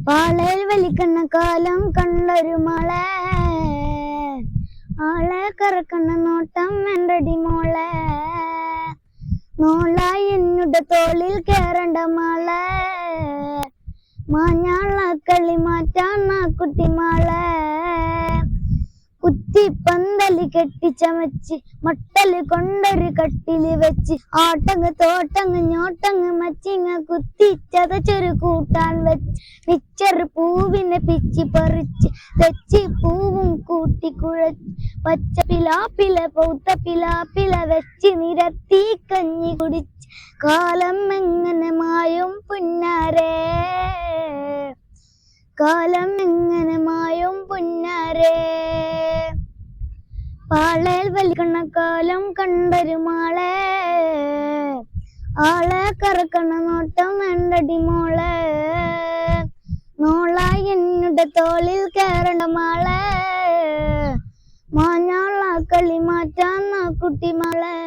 പാളയിൽ വലിക്കുന്ന കാലം കണ്ടൊരു മളെ, ആളെ കറക്കുന്ന നോട്ടം എന്തടി മോളെ, നോളായി എന്നുടെ തോളിൽ കേറണ്ട മളെ, മാഞ്ഞാള കളി മാറ്റാൻ ആ കുട്ടി മളെ, കുത്തി പന്തല് കെട്ടിച്ചമച്ച് മട്ടല് കൊണ്ടൊരു കട്ടില് വെച്ച് ആട്ടങ്ങ് തോട്ടങ്ങ് ഞോട്ടങ്ങ് മച്ചിങ്ങ കുത്തി ചതച്ചൊരു കൂട്ടാൻ വെച്ച് മിച്ചറ് പൂവിനെ പിച്ചി പറിച്ച് തെച്ചി പൂവും കൂട്ടി കുഴച്ച് പച്ച പിലാപ്പില പൗത്ത പിലാപ്പില വെച്ച് നിരത്തി കഞ്ഞി കുടിച്ച് കാലം എങ്ങനെ മായും പുന്നാരേ, കാലം എങ്ങനെ മായും പുന്നാരേ. പാളയിൽ വലിക്കുന്ന കാലം കണ്ടൊരു മാളെ, ആളെ കറക്കണ നോട്ടം എന്തടി മോളെ, നോളായി എന്നുടെ തോളിൽ കേറണ്ട മാളെ, മാഞ്ഞാള കളി മാറ്റാൻ ആ കുട്ടി മളെ.